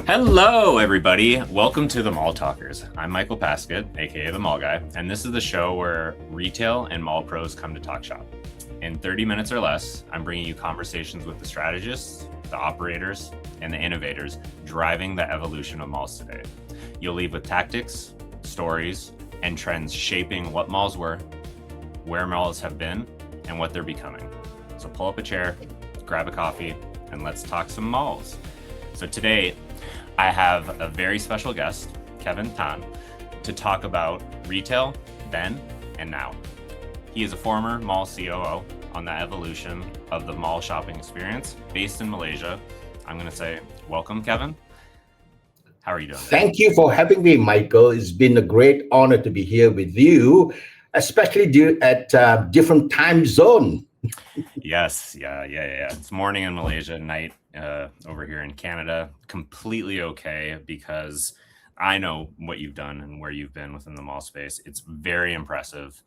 Hello, everybody. Welcome to the Mall Talkers. I'm Michael Paskett, aka the Mall Guy, and this is the show where retail and mall pros come to talk shop. In 30 minutes or less, I'm bringing you conversations with the strategists, the operators, and the innovators driving the evolution of malls today. You'll leave with tactics, stories, and trends shaping what malls were, where malls have been, and what they're becoming. So pull up a chair, grab a coffee, and let's talk some malls. So today, I have a very special guest, Kevin Tan, to talk about retail then and now. He is a former mall COO on the evolution of the mall shopping experience based in Malaysia. I'm going to say, welcome, Kevin. How are you doing? Thank you for having me, Michael. It's been a great honor to be here with you, especially at different time zone. Yes, yeah. It's morning in Malaysia, night over here in Canada. Completely okay, because I know what you've done and where you've been within the mall space. It's very impressive.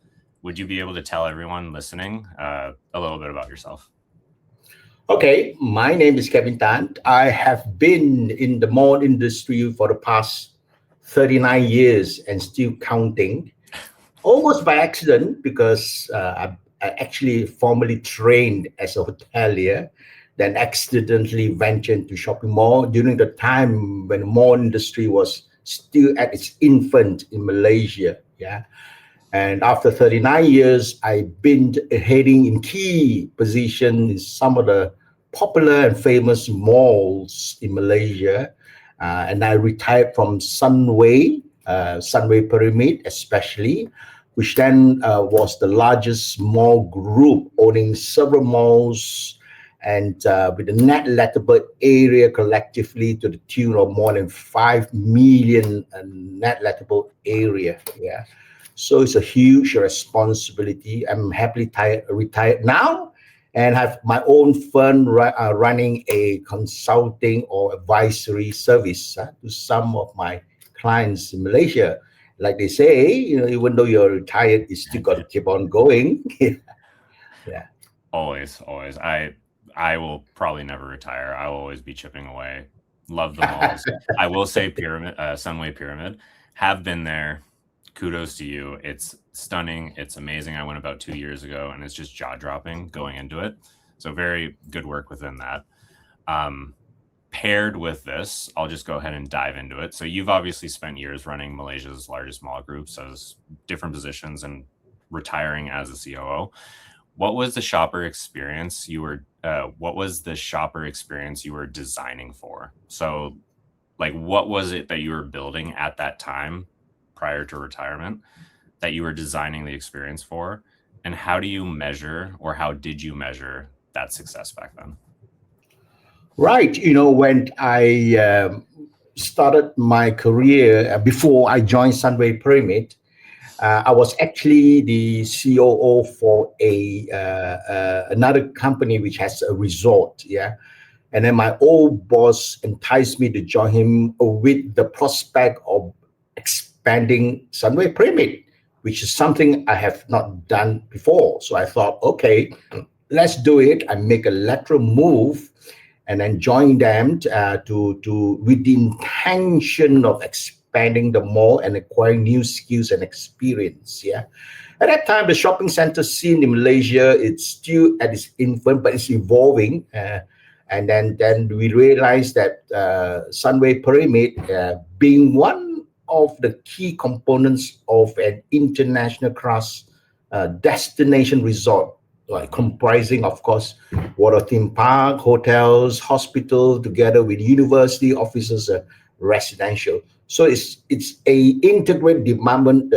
Would you be able to tell everyone listening a little bit about yourself? Okay, my name is Kevin Tan. I have been in the mall industry for the past 39 years and still counting. Almost by accident, because I actually formally trained as a hotelier, then accidentally ventured into shopping mall during the time when the mall industry was still at its infant in Malaysia. Yeah. And after 39 years, I've been heading in key positions in some of the popular and famous malls in Malaysia. And I retired from Sunway Pyramid especially, which then was the largest mall group owning several malls and with the net lettable area collectively to the tune of more than 5 million net lettable area. Yeah. So it's a huge responsibility. I'm happily retired now and have my own firm running a consulting or advisory service to some of my clients in Malaysia. Like they say, even though you're retired, you still got to keep on going. Yeah. Always. I will probably never retire. I will always be chipping away. Love the malls. I will say Sunway Pyramid. Have been there. Kudos to you. It's stunning. It's amazing. I went about 2 years ago and it's just jaw-dropping going into it. So very good work within that. Paired with this, I'll just go ahead and dive into it. So you've obviously spent years running Malaysia's largest mall groups as different positions and retiring as a COO. What was the shopper experience you were designing for? So like, what was it that you were building at that time prior to retirement that you were designing the experience for? And how do you measure, or how did you measure that success back then? Right. When I started my career, before I joined Sunway Pyramid, I was actually the COO for another company which has a resort. Yeah. And then my old boss enticed me to join him with the prospect of expanding Sunway Pyramid, which is something I have not done before. So I thought, okay, let's do it. I make a lateral move and then join them with the intention of expanding the mall and acquiring new skills and experience. Yeah. At that time, the shopping center scene in Malaysia, it's still at its infant, but it's evolving. And then we realized that Sunway Pyramid, being one of the key components of an international class destination resort, like comprising, of course, water theme park, hotels, hospital, together with university offices, residential. So it's a integrated development,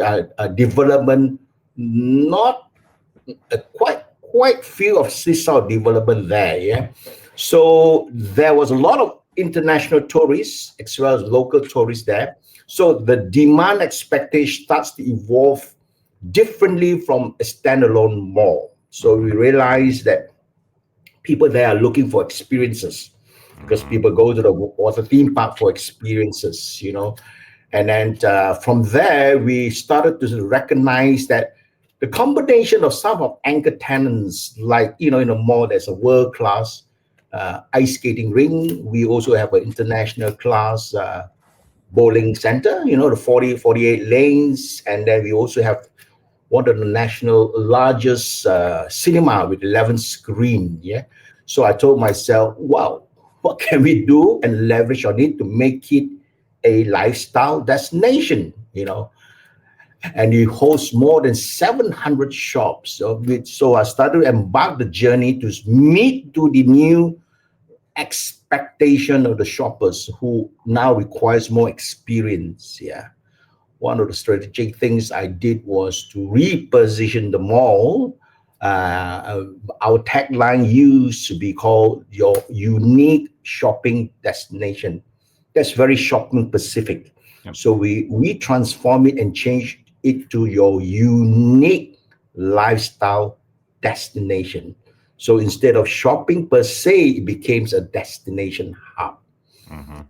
not quite few of seesaw development there. Yeah. So there was a lot of international tourists as well as local tourists there. So the demand expectation starts to evolve differently from a standalone mall. So we realized that people there are looking for experiences because people go to the water theme park for experiences, And then from there, we started to recognize that the combination of some of anchor tenants, like, in a mall, there's a world-class ice skating ring. We also have an international class bowling center, the 48 lanes. And then we also have one of the national largest cinema with 11 screen. Yeah. So I told myself, wow, what can we do and leverage on it to make it a lifestyle destination, and it hosts more than 700 shops. So I started to embark the journey to meet to the new expectation of the shoppers who now requires more experience. Yeah. One of the strategic things I did was to reposition the mall. Our tagline used to be called your unique shopping destination. That's very shopping specific. Yep. So we transform it and change it to your unique lifestyle destination. So instead of shopping per se, it becomes a destination hub.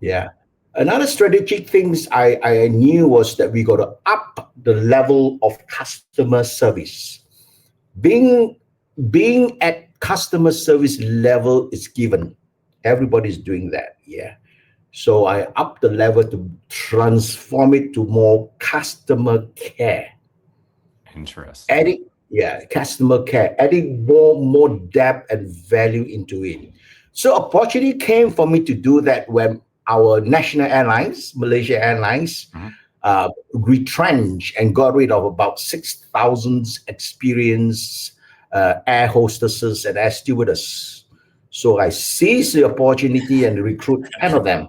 Yeah. Another strategic things I knew was that we got to up the level of customer service. Being at customer service level is given. Everybody's doing that. Yeah. So I upped the level to transform it to more customer care. Interesting. Customer care, adding more depth and value into it. So opportunity came for me to do that when our national airlines, Malaysia Airlines, retrenched and got rid of about 6,000 experienced air hostesses and air stewardesses. So I seized the opportunity and recruit 10 of them.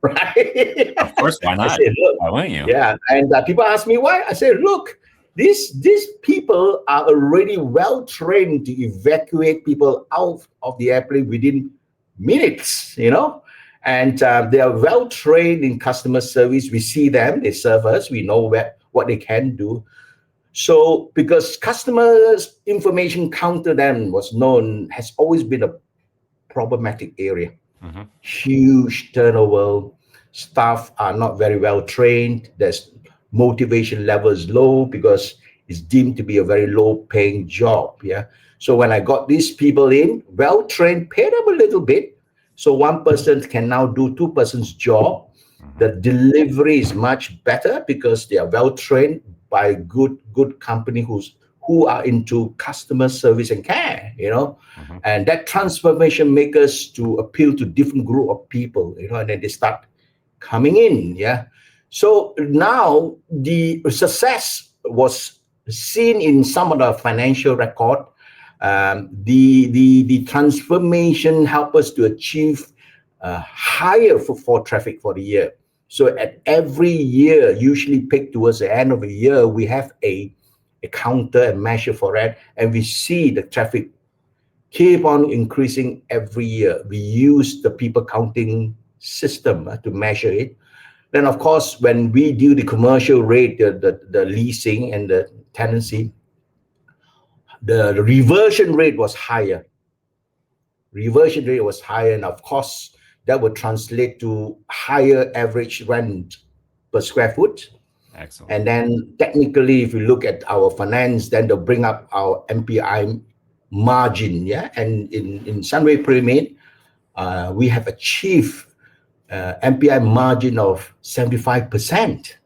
Right? Of course, why not? I said, look, why wouldn't you? Yeah, and people ask me why. I said, look, these people are already well trained to evacuate people out of the airplane within minutes, and they are well trained in customer service. We see them, they serve us, we know what they can do. So because customers' information counter then has always been a problematic area. Huge turnover, staff are not very well trained, there's motivation level is low because it's deemed to be a very low paying job. Yeah. So when I got these people in, well trained, paid them a little bit, so one person can now do two persons' job. The delivery is much better because they are well trained by good company who are into customer service and care, and that transformation makes us to appeal to different group of people, and then they start coming in. Yeah. So now the success was seen in some of the financial record. The transformation helped us to achieve higher footfall traffic for the year. So at every year, usually picked towards the end of the year, we have a counter and measure for that, and we see the traffic keep on increasing every year. We use the people counting system to measure it. Then, of course, when we do the commercial rate, the leasing and the tenancy, the reversion rate was higher. And of course, that would translate to higher average rent per square foot. Excellent. And then technically, if you look at our finance, then they'll bring up our MPI margin. Yeah, and in Sunway Pyramid, we have achieved MPI margin of 75%.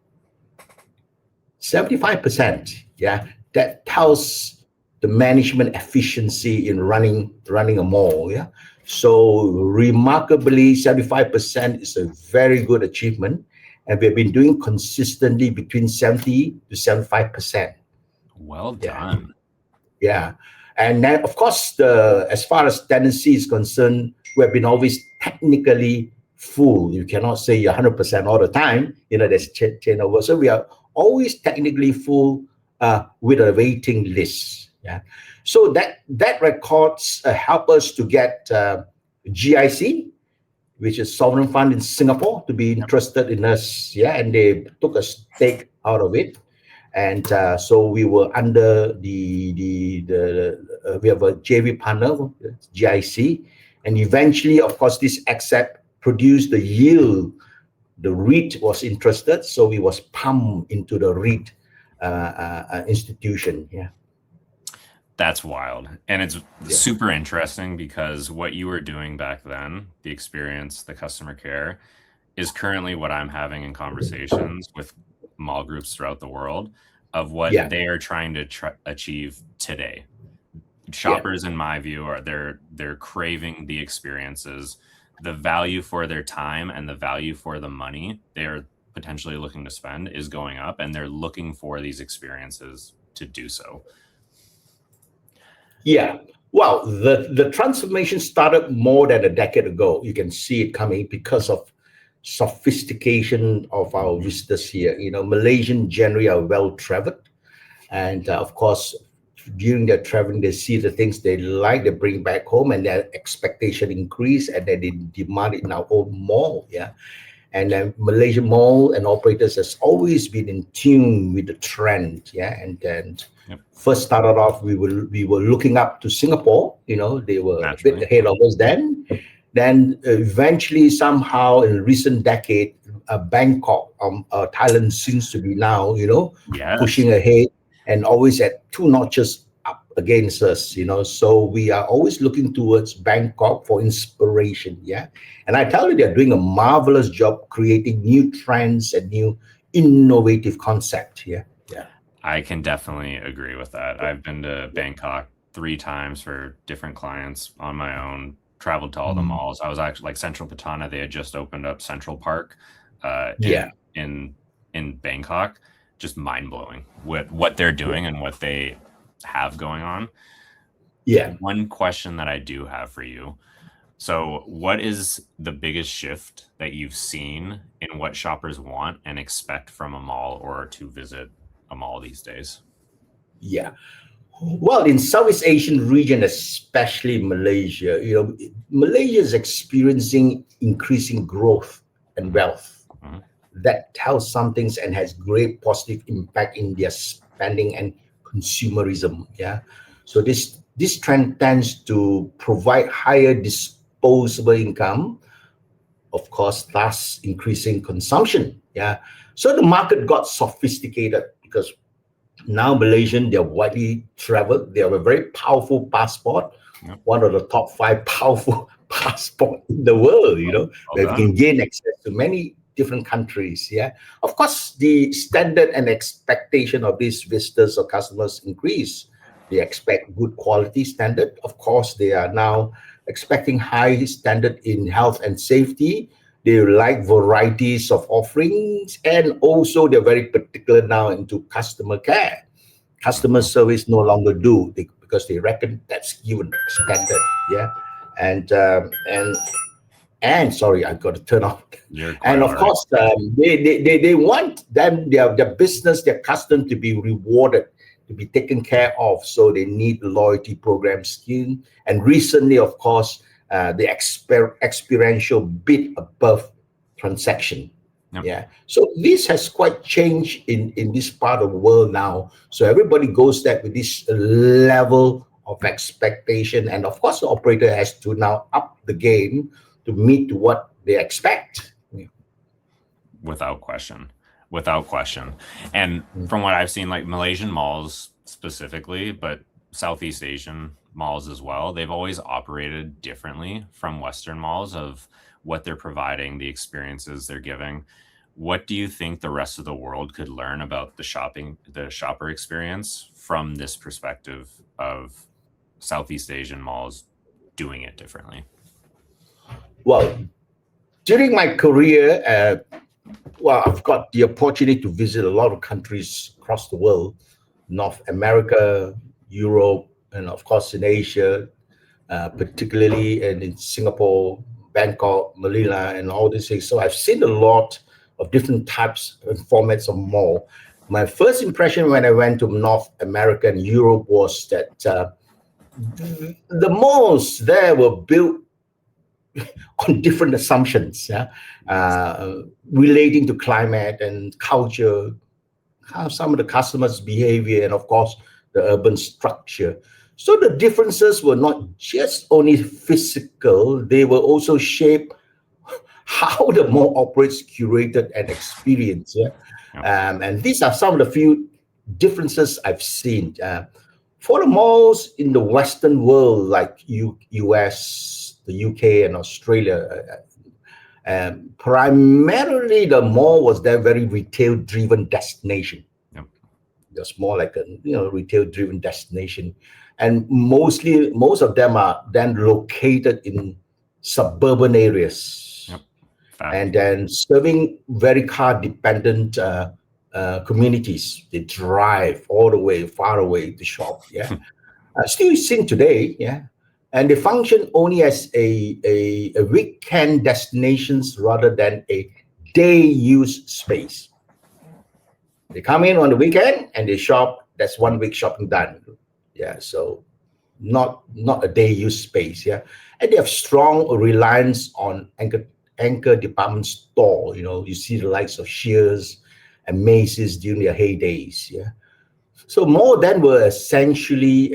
75%. Yeah, that tells the management efficiency in running a mall. Yeah, so remarkably, 75% is a very good achievement, and we've been doing consistently between 70 to 75%. Well done. Yeah, and then of course, as far as tenancy is concerned, we've been always technically full. You cannot say you're 100% all the time. There's turnover. So we are always technically full with a waiting list. Yeah. So that records help us to get GIC, which is sovereign fund in Singapore, to be interested in us. Yeah, and they took a stake out of it, and so we were under we have a JV partner, GIC, and eventually, of course, this asset produced the yield. The REIT was interested, so we was pumped into the REIT institution. Yeah. That's wild. And it's Yeah. super interesting because what you were doing back then, the experience, the customer care, is currently what I'm having in conversations with mall groups throughout the world of what Yeah. they are trying to achieve today. Yeah. Shoppers, in my view, are they're craving the experiences, the value for their time and the value for the money they're potentially looking to spend is going up, and they're looking for these experiences to do so. Yeah. Well, the transformation started more than a decade ago. You can see it coming because of sophistication of our visitors here. Malaysian generally are well traveled, and of course, during their traveling, they see the things they like, they bring back home, and their expectation increase, and then they demand it in our own mall. Yeah. And then Malaysian mall and operators has always been in tune with the trend. Yeah. And then first started off, we were looking up to Singapore. They were Naturally. a bit ahead of us then. Then eventually, somehow in recent decade, Bangkok, Thailand seems to be now, Yes. pushing ahead and always at 2 notches up against us. So we are always looking towards Bangkok for inspiration. Yeah. And I tell you, they're doing a marvelous job creating new trends and new innovative concept. Yeah. Yeah. I can definitely agree with that. I've been to Bangkok 3 times for different clients on my own, traveled to all the malls. I was actually like Central Patana. They had just opened up Central Park in Bangkok. Just mind blowing what they're doing and what they have going on. Yeah. One question that I do have for you. So what is the biggest shift that you've seen in what shoppers want and expect from a mall or to visit a mall these days? Yeah. Well, in Southeast Asian region, especially Malaysia, Malaysia is experiencing increasing growth and wealth. That tells some things and has great positive impact in their spending and consumerism. Yeah. So this trend tends to provide higher disposable income, of course, thus increasing consumption. Yeah. So the market got sophisticated because now Malaysian, they're widely traveled. They have a very powerful passport, one of the top 5 powerful passport in the world, where you can gain access to many different countries. Yeah. Of course, the standard and expectation of these visitors or customers increase. They expect good quality standard. Of course, they are now expecting high standard in health and safety. They like varieties of offerings, and also they're very particular now into customer care. Customer service no longer because they reckon that's given standard. Yeah. And sorry, I got to turn off. And of course, they want their business, their custom to be rewarded, to be taken care of. So they need loyalty program scheme. And recently, of course, the experiential bit above transaction. Yeah. So this has quite changed in this part of the world now. So everybody goes there with this level of expectation. And of course, the operator has to now up the game to meet what they expect. Yeah. Without question. And from what I've seen, like Malaysian malls specifically, but Southeast Asian malls as well, they've always operated differently from Western malls of what they're providing, the experiences they're giving. What do you think the rest of the world could learn about the shopper experience from this perspective of Southeast Asian malls doing it differently? Well, during my career, I've got the opportunity to visit a lot of countries across the world, North America, Europe, and of course in Asia, particularly in Singapore, Bangkok, Manila, and all these things. So I've seen a lot of different types and formats of mall. My first impression when I went to North America and Europe was that the malls there were built on different assumptions, relating to climate and culture, how some of the customers' behavior, and of course the urban structure. So the differences were not just only physical; they were also shaped how the mall operates, curated, and experienced. And these are some of the few differences I've seen. For the malls in the Western world, like US, the UK, and Australia, primarily the mall was their very retail-driven destination. Yep. Just more like a retail-driven destination, and most of them are then located in suburban areas, Yep. and then serving very car-dependent communities. They drive all the way far away to shop. Yeah, still seen today. Yeah, and they function only as a weekend destinations rather than a day use space. They come in on the weekend and they shop. That's 1 week shopping done. Yeah, so not a day use space. Yeah, and they have strong reliance on anchor department store. You see the likes of Shears and Macy's during their heydays. Yeah, so more than were essentially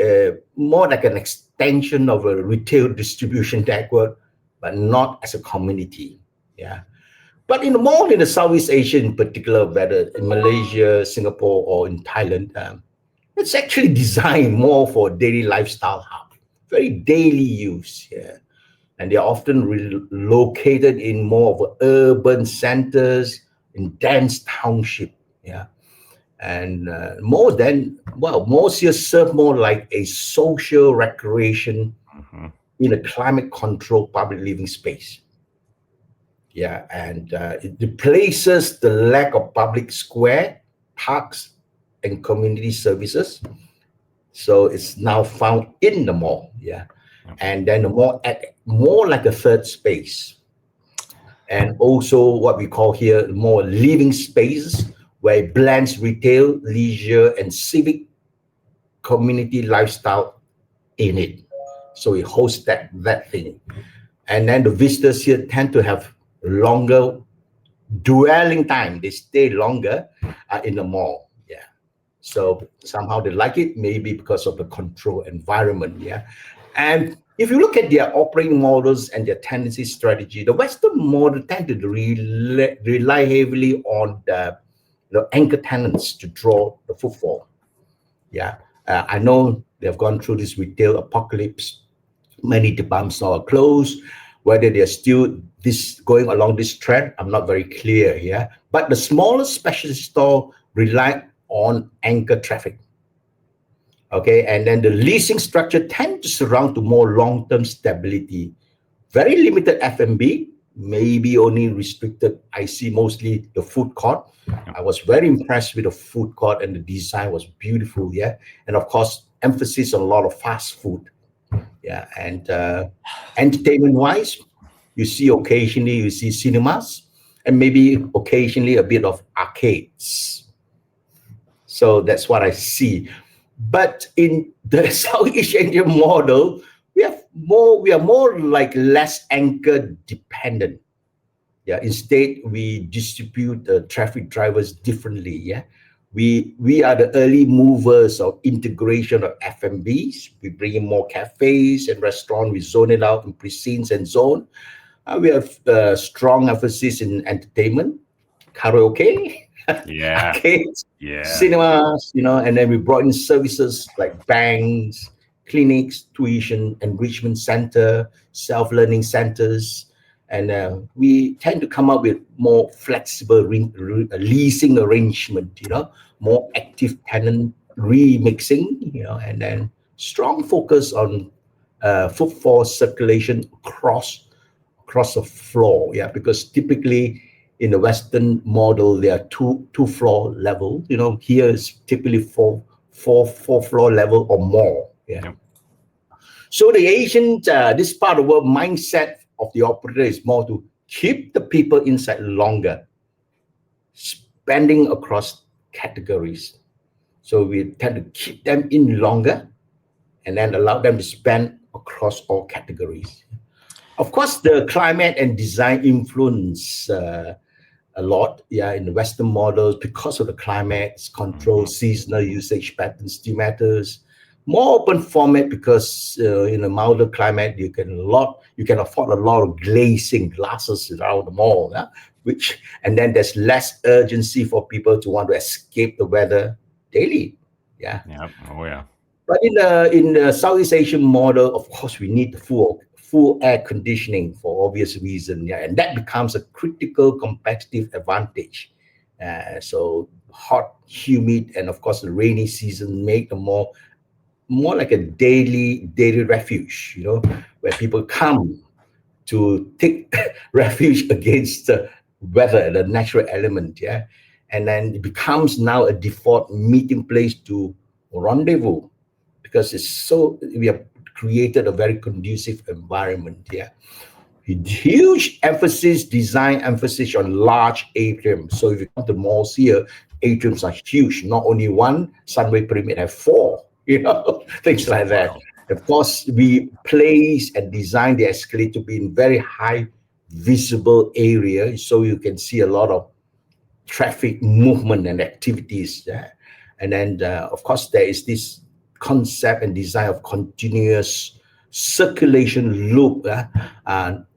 more like an extension of a retail distribution network, but not as a community. Yeah. But in the mall in the Southeast Asia in particular, whether in Malaysia, Singapore, or in Thailand, it's actually designed more for daily lifestyle hub, very daily use. Yeah. And they're often located in more of urban centers, in dense township. Yeah. And malls here serve more like a social recreation in a climate controlled public living space. Yeah, and it replaces the lack of public square, parks, and community services. So it's now found in the mall. Yeah, and then the mall act more like a third space, and also what we call here more living spaces where it blends retail, leisure, and civic community lifestyle in it. So it hosts that thing, and then the visitors here tend to have longer dwelling time. They stay longer in the mall. Yeah. So somehow they like it, maybe because of the control environment. Yeah. And if you look at their operating models and their tendency strategy, the Western model tend to rely heavily on the anchor tenants to draw the footfall. Yeah. I know they've gone through this retail apocalypse. Many department stores are closed. Whether they're still going along this trend, I'm not very clear here. But the smaller specialty store rely on anchor traffic. Okay, and then the leasing structure tend to surround to more long-term stability. Very limited F&B, maybe only restricted. I see mostly the food court. I was very impressed with the food court, and the design was beautiful. Yeah, and of course, emphasis on a lot of fast food. Yeah, and entertainment-wise, you see cinemas, and maybe occasionally a bit of arcades. So that's what I see. But in the Southeast Asian model, we are more like less anchor dependent. Yeah, instead we distribute the traffic drivers differently. Yeah. We are the early movers of integration of F&Bs. We bring in more cafes and restaurants. We zone it out in precincts and zone. We have strong emphasis in entertainment, karaoke, arcades, cinemas, and then we brought in services like banks, clinics, tuition, enrichment center, self-learning centers. And we tend to come up with more flexible leasing arrangement, more active tenant remixing, and then strong focus on footfall circulation across the floor. Yeah, because typically in the Western model, there are two floor level. Here is typically four floor level or more. Yeah. So the Asian, this part of the world mindset of the operator is more to keep the people inside longer, spending across categories. So we tend to keep them in longer and then allow them to spend across all categories. Of course, the climate and design influence a lot, in the Western models because of the climate control, seasonal usage patterns still matters. More open format because in a milder climate you can afford a lot of glazing glasses around the mall, and then there's less urgency for people to want to escape the weather daily. Yeah. Yeah. Oh yeah. But in the Southeast Asian model, of course, we need the full air conditioning for obvious reason, yeah, and that becomes a critical competitive advantage. So hot, humid, and of course the rainy season make them more like a daily refuge, where people come to take refuge against the weather, the natural element, yeah, and then it becomes now a default meeting place to rendezvous because we have created a very conducive environment, yeah. Huge design emphasis on large atriums. So if you come to malls here, atriums are huge. Not only one, Sunway Pyramid have four, things like that. Wow. Of course, we place and design the escalator to be in very high visible area, so you can see a lot of traffic movement and activities. Yeah? And then, of course, there is this concept and design of continuous circulation loop,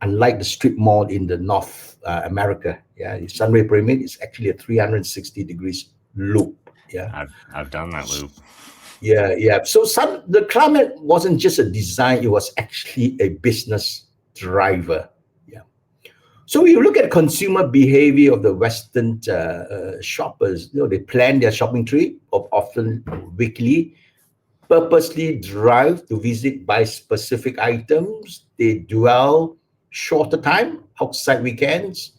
unlike the strip mall in the North America. Yeah, the Sunway Pyramid is actually a 360 degrees loop. Yeah, I've done that loop. Yeah. So the climate wasn't just a design; it was actually a business driver. Yeah. So you look at consumer behavior of the Western shoppers. They plan their shopping trip, often weekly, purposely drive to visit buy specific items. They dwell shorter time outside weekends.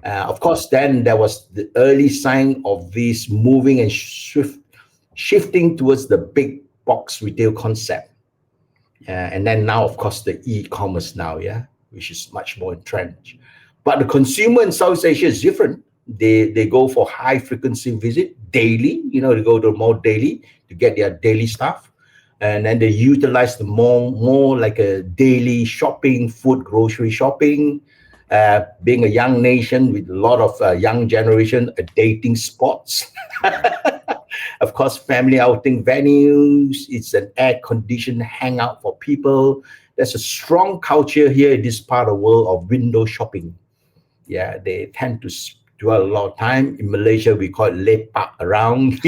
Of course, then there was the early sign of this moving and shifting towards the big box retail concept. And then now, of course, the e-commerce now, yeah, which is much more entrenched. But the consumer in Southeast Asia is different. They go for high frequency visit daily, they go to the mall daily to get their daily stuff. And then they utilize the mall more like a daily shopping, food, grocery shopping. Being a young nation with a lot of young generation, dating spots. Of course, family outing venues. It's an air-conditioned hangout for people. There's a strong culture here in this part of the world of window shopping. Yeah, they tend to dwell a lot of time. In Malaysia, we call it lepak around.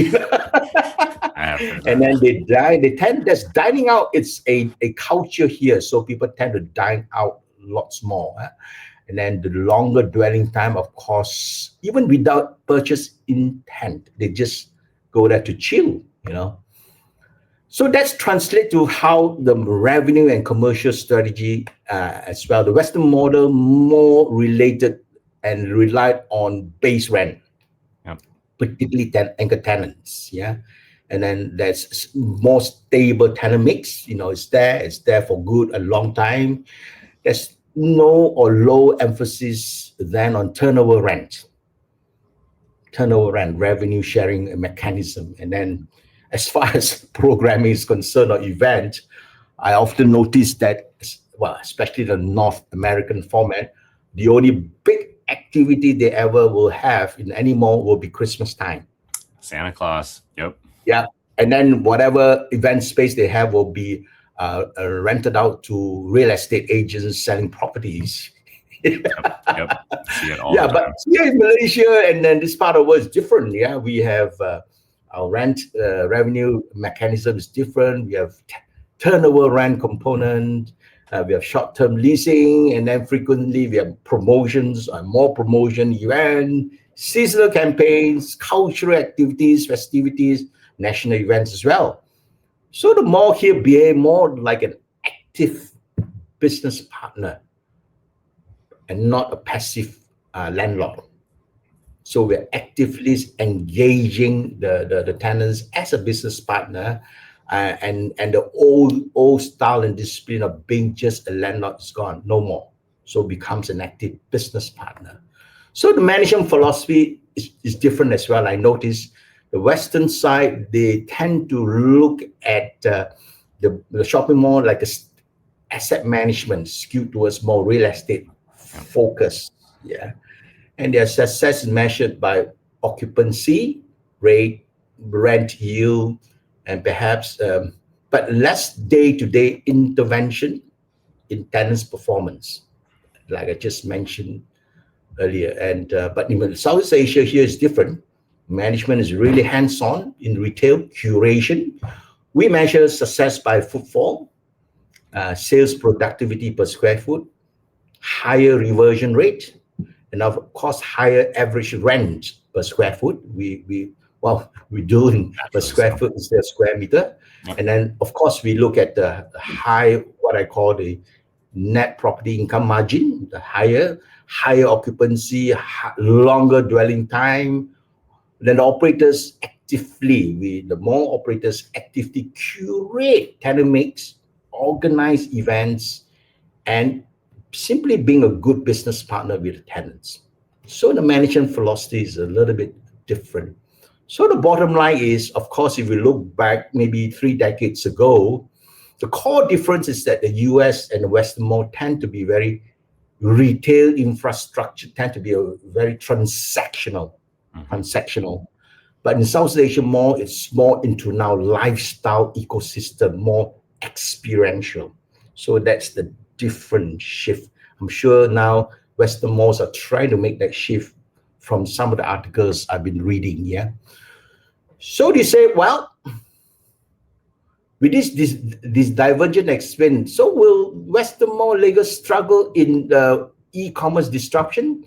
And then there's dining out. It's a culture here. So people tend to dine out lots more. And then the longer dwelling time, of course, even without purchase intent, they just go there to chill, So that's translate to how the revenue and commercial strategy as well. The Western model more related and relied on base rent, particularly anchor tenants, yeah. And then there's more stable tenant mix, it's there for good a long time. There's no or low emphasis then on turnover rent, revenue sharing mechanism. And then as far as programming is concerned or event, I often notice that, especially the North American format, the only big activity they ever will have in any mall will be Christmas time. Santa Claus, yep. Yeah, and then whatever event space they have will be rented out to real estate agents selling properties. Yep. See it all yeah, but here in Malaysia and then this part of the world is different. Yeah, we have our rent revenue mechanism is different. We have turnover rent component. We have short-term leasing, and then frequently we have promotions, more promotion event, seasonal campaigns, cultural activities, festivities, national events as well. So the mall here behave more like an active business partner and not a passive landlord. So we're actively engaging the tenants as a business partner, and the old style and discipline of being just a landlord is gone, no more. So it becomes an active business partner. So the management philosophy is different as well. I noticed the Western side, they tend to look at the shopping mall like a asset management skewed towards more real estate focus. Yeah. And their success is measured by occupancy rate, rent yield, and perhaps, but less day-to-day intervention in tenants' performance, like I just mentioned earlier. And but in Southeast Asia here is different. Management is really hands-on in retail curation, We measure success by footfall, sales productivity per square foot, higher reversion rate, and of course higher average rent per square foot. We're doing per square foot instead of square meter. Yep. And then of course we look at the high, what I call the net property income margin, the higher occupancy, longer dwelling time. Then the operators the more operators actively curate tenant mix, organize events, and simply being a good business partner with the tenants. So the management philosophy is a little bit different. So the bottom line is, of course, if we look back maybe 3 decades ago, the core difference is that the US and the Western mall tend to be very retail infrastructure, tend to be a very transactional. But in Southeast Asia mall, it's more into now lifestyle ecosystem, more experiential. So that's the different shift. I'm sure now Western malls are trying to make that shift from some of the articles I've been reading. Yeah. So they say, well, with this divergent experience, so will Western mall Lagos struggle in the e-commerce disruption?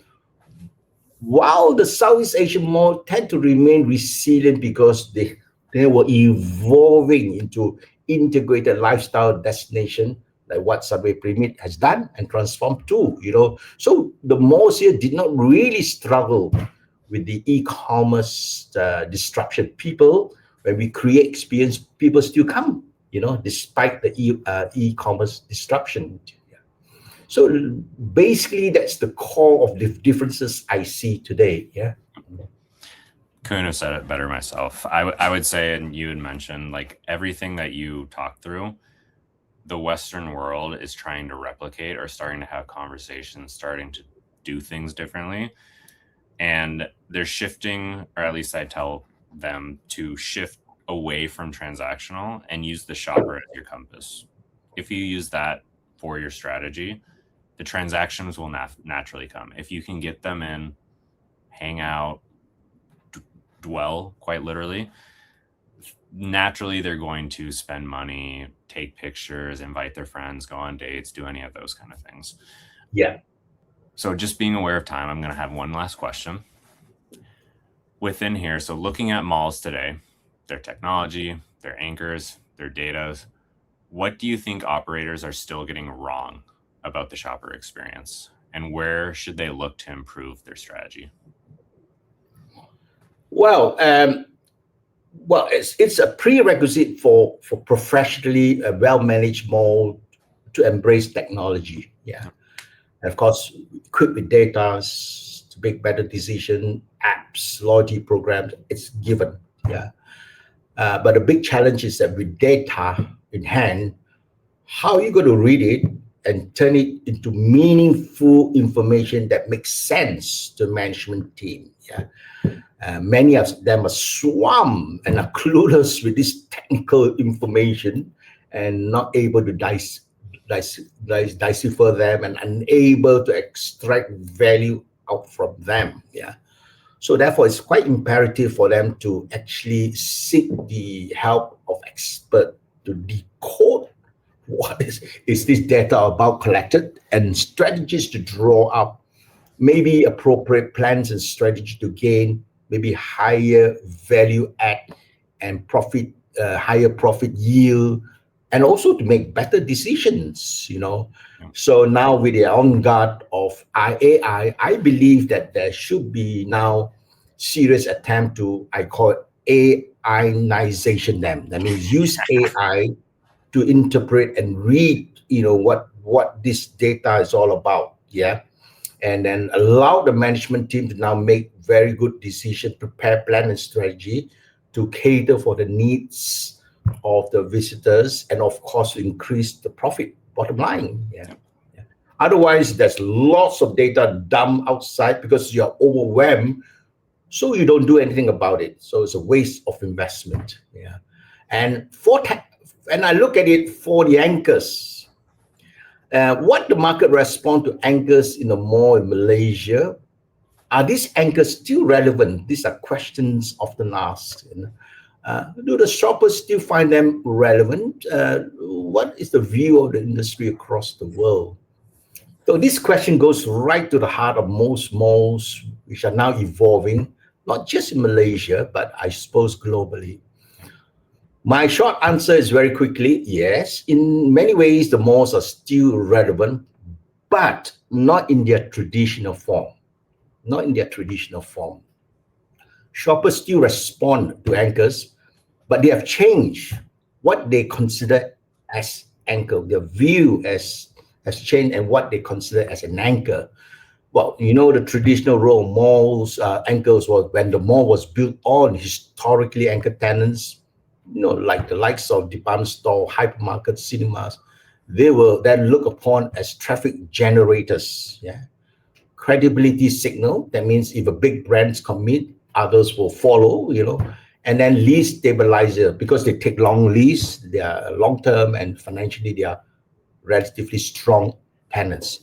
While the Southeast Asian mall tend to remain resilient because they were evolving into integrated lifestyle destination, like what Sunway Pyramid has done and transformed too, So the malls here did not really struggle with the e-commerce disruption. People, when we create experience, people still come, despite the e-commerce disruption. So basically, that's the core of the differences I see today. Yeah. Couldn't have said it better myself. I would say, and you had mentioned, like everything that you talked through, the Western world is trying to replicate or starting to have conversations, starting to do things differently. And they're shifting, or at least I tell them to shift away from transactional and use the shopper as your compass. If you use that for your strategy, the transactions will naturally come. If you can get them in, hang out, dwell, quite literally, naturally they're going to spend money, take pictures, invite their friends, go on dates, do any of those kind of things. Yeah. So just being aware of time, I'm going to have one last question. Within here, so looking at malls today, their technology, their anchors, their data, what do you think operators are still getting wrong about the shopper experience? And where should they look to improve their strategy? Well, it's a prerequisite for professionally well-managed mall to embrace technology. Yeah. And of course, equipped with data to make better decisions, apps, loyalty programs, it's given. Yeah. But the big challenge is that with data in hand, how are you going to read it and turn it into meaningful information that makes sense to the management team? Yeah. Many of them are swamped and are clueless with this technical information and not able to decipher them and unable to extract value out from them. Yeah. So therefore, it's quite imperative for them to actually seek the help of experts to decode what is this data about collected and strategies to draw up maybe appropriate plans and strategy to gain maybe higher value add and profit, higher profit yield, and also to make better decisions, So now with the on-guard of AI, I believe that there should be now serious attempt to, I call it AI-nization them. That means use AI to interpret and read, what this data is all about. Yeah. And then allow the management team to now make very good decisions, prepare plan and strategy to cater for the needs of the visitors and of course increase the profit bottom line. Yeah. Otherwise, there's lots of data dumped outside because you're overwhelmed, so you don't do anything about it. So it's a waste of investment. Yeah. And I look at it for the anchors. What the market respond to anchors in the mall in Malaysia? Are these anchors still relevant? These are questions often asked. Do the shoppers still find them relevant? What is the view of the industry across the world? So this question goes right to the heart of most malls, which are now evolving, not just in Malaysia, but I suppose globally. My short answer is very quickly, yes. In many ways, the malls are still relevant, but not in their traditional form. Not in their traditional form. Shoppers still respond to anchors, but they have changed what they consider as anchor. Their view has changed and what they consider as an anchor. Well, the traditional role of malls, anchors was when the mall was built on historically anchored tenants, like the likes of department store, hypermarket, cinemas. They were then looked upon as traffic generators. Yeah, credibility signal. That means if a big brands commit, others will follow. And then lease stabilizer, because they take long lease, they are long term, and financially they are relatively strong tenants.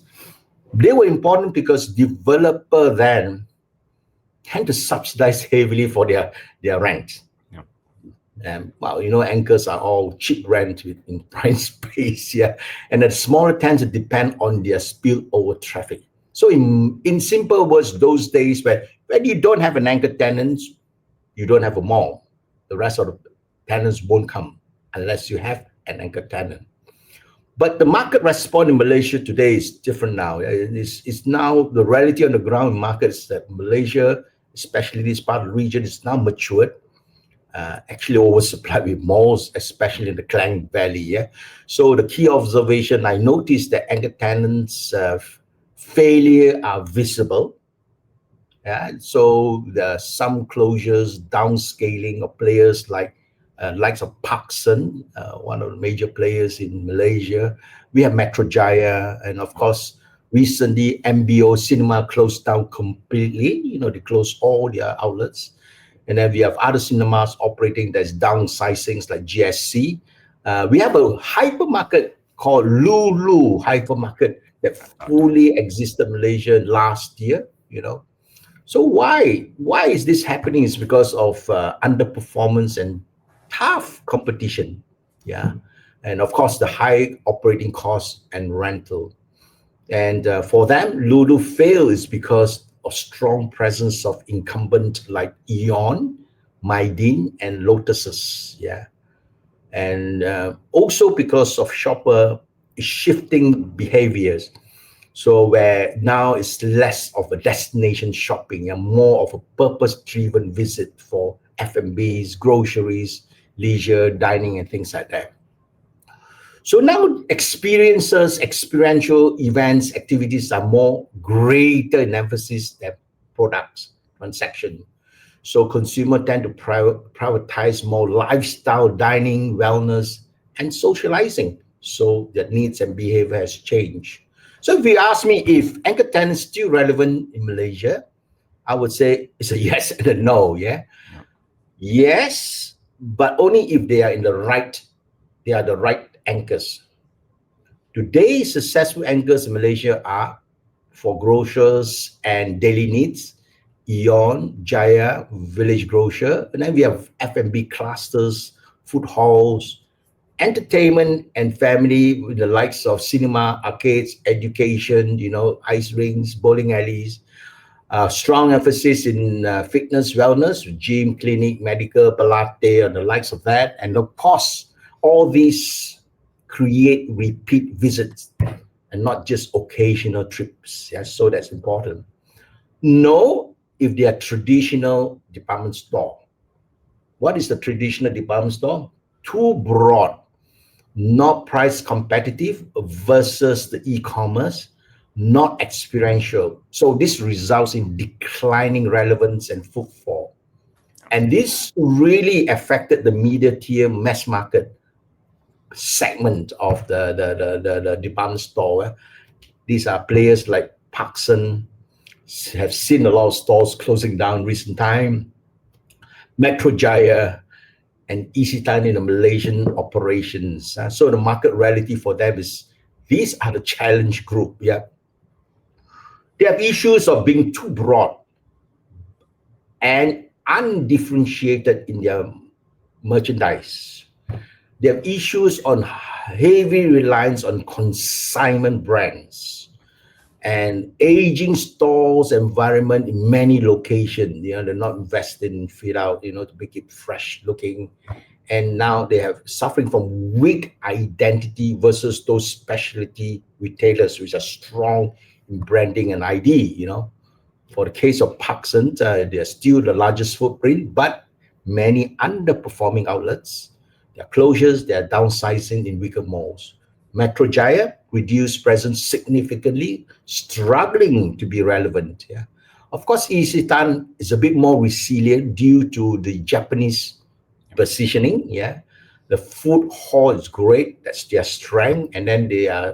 They were important because developer then tend to subsidize heavily for their rent. Yeah. And anchors are all cheap rent in prime space, yeah. And the smaller tenants depend on their spillover traffic. So in simple words, those days when you don't have an anchor tenant, you don't have a mall. The rest of the tenants won't come unless you have an anchor tenant. But the market response in Malaysia today is different now. It's now the reality on the ground in markets that Malaysia, especially this part of the region, is now matured, actually oversupplied with malls, especially in the Klang Valley. Yeah. So the key observation, I noticed that anchor tenants' failure are visible. Yeah. So there are some closures, downscaling of players likes of Parkson, one of the major players in Malaysia. We have Metro Jaya, and of course, recently MBO Cinema closed down completely. They closed all their outlets. And then we have other cinemas operating that's downsizings like GSC. We have a hypermarket called Lulu Hypermarket that fully existed in Malaysia last year. So why is this happening? Is because of underperformance and tough competition, yeah, and of course the high operating costs and rental. And for them, Lulu fail is because of strong presence of incumbent like Eon, Mappedin, and Lotuses, yeah, and also because of shopper shifting behaviors. So where now it's less of a destination shopping and more of a purpose-driven visit for F&Bs, groceries, leisure, dining, and things like that. So now experiential events, activities are more greater in emphasis than products, transaction. So consumer tend to prioritize more lifestyle, dining, wellness, and socializing. So their needs and behavior has changed. So if you ask me if anchor tenants still relevant in Malaysia, I would say it's a yes and a no, yeah? Yes, but only if they are the right anchors. Today, successful anchors in Malaysia are for grocers and daily needs, Eon, Jaya, Village Grocer, and then we have F&B clusters, food halls, entertainment and family with the likes of cinema, arcades, education, ice rinks, bowling alleys. Strong emphasis in fitness, wellness, gym, clinic, medical, Pilates, and the likes of that. And of course, all these create repeat visits and not just occasional trips. Yeah, so that's important. No, if they are traditional department store. What is the traditional department store? Too broad, not price competitive versus the e-commerce, not experiential. So this results in declining relevance and footfall. And this really affected the media tier mass market segment of the department store. These are players like Parkson, have seen a lot of stores closing down recent time. Metro Jaya, and Isitan in the Malaysian operations. So the market reality for them is these are the challenge group. Yeah, they have issues of being too broad and undifferentiated in their merchandise. They have issues on heavy reliance on consignment brands and aging stores environment in many locations. They're not invested in fit out, to make it fresh looking. And now they have suffering from weak identity versus those specialty retailers which are strong in branding and ID. For the case of Paxson, they're still the largest footprint, but many underperforming outlets. Their closures, their downsizing in weaker malls. Metro Jaya reduced presence significantly, struggling to be relevant. Yeah. Of course, Isitan is a bit more resilient due to the Japanese positioning. Yeah. The food hall is great. That's their strength. And then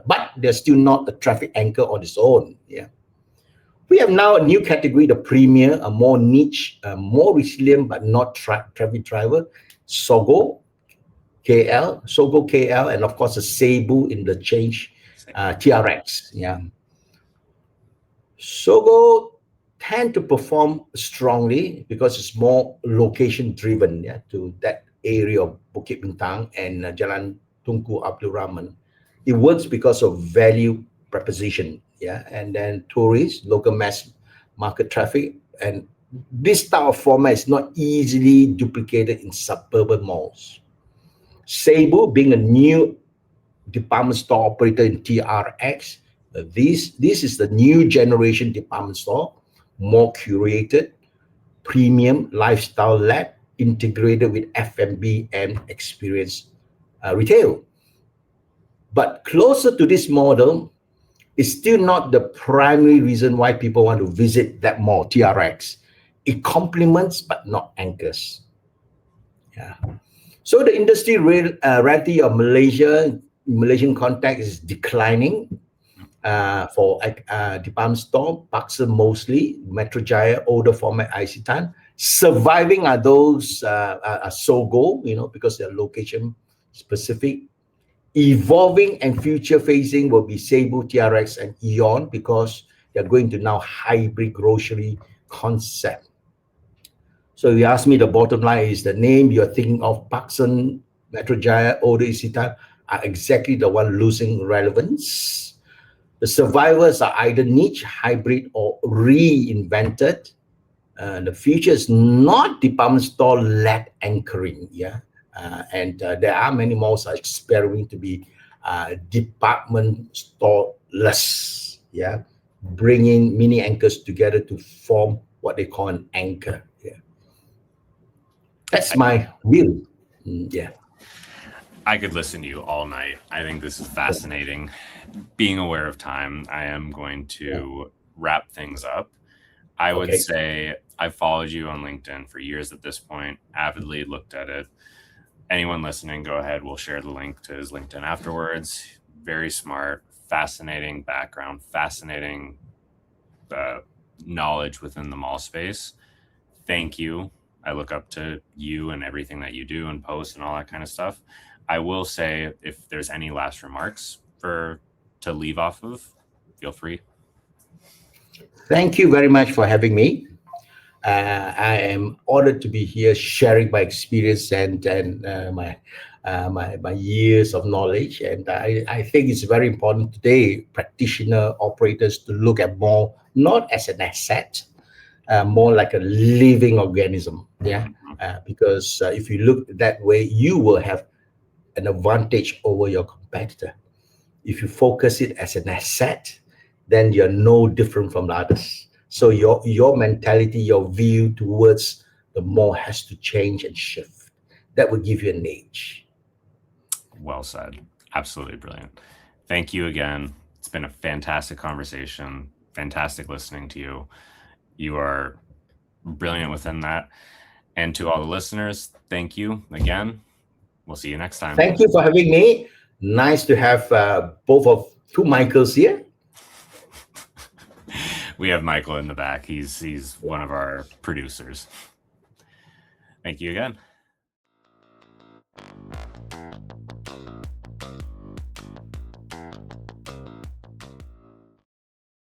but they're still not a traffic anchor on its own. Yeah. We have now a new category, the premier, a more niche, more resilient, but not traffic driver. Sogo KL, and of course the Cebu in the change, TRX. Yeah. Sogo tend to perform strongly because it's more location driven, to that area of Bukit Bintang and Jalan Tunku Abdul Rahman. It works because of value proposition, and then tourists, local mass market traffic, and this type of format is not easily duplicated in suburban malls. Cebu, being a new department store operator in TRX, this is the new generation department store, more curated, premium, lifestyle-led, integrated with F&B and experience retail. But closer to this model is still not the primary reason why people want to visit that mall, TRX. It complements but not anchors. Yeah. So the industry reality of Malaysian context is declining for department store, Paxson mostly, Metro Jaya, older format Isitan. Surviving are those Sogo, because they're location specific. Evolving and future facing will be Cebu, TRX, and Eon because they're going to now hybrid grocery concept. So you ask me, the bottom line is the name you're thinking of, Paxson, Metro Jaya, Odo Isitan, are exactly the one losing relevance. The survivors are either niche, hybrid, or reinvented. The future is not department store-led anchoring, and there are many malls are experimenting to be department store-less, bringing mini anchors together to form what they call an anchor. That's my view. I could listen to you all night. I think this is fascinating. Being aware of time, I am going to wrap things up. I would say I've followed you on LinkedIn for years at this point, avidly looked at it. Anyone listening, go ahead. We'll share the link to his LinkedIn afterwards. Very smart, fascinating background, fascinating knowledge within the mall space. Thank you. I look up to you and everything that you do and post and all that kind of stuff. I will say, if there's any last remarks to leave off of, feel free. Thank you very much for having me. I am honored to be here sharing my experience and my years of knowledge. And I think it's very important today, practitioner operators, to look at mall not as an asset, more like a living organism. Because if you look that way, you will have an advantage over your competitor. If you focus it as an asset, then you're no different from the others. So your mentality, your view towards the mall has to change and shift. That will give you an edge. Well said. Absolutely brilliant. Thank you again. It's been a fantastic conversation. Fantastic listening to you. You are brilliant within that. And to all the listeners, thank you again. We'll see you next time. Thank you for having me. Nice to have two Michaels here. We have Michael in the back. He's one of our producers. Thank you again.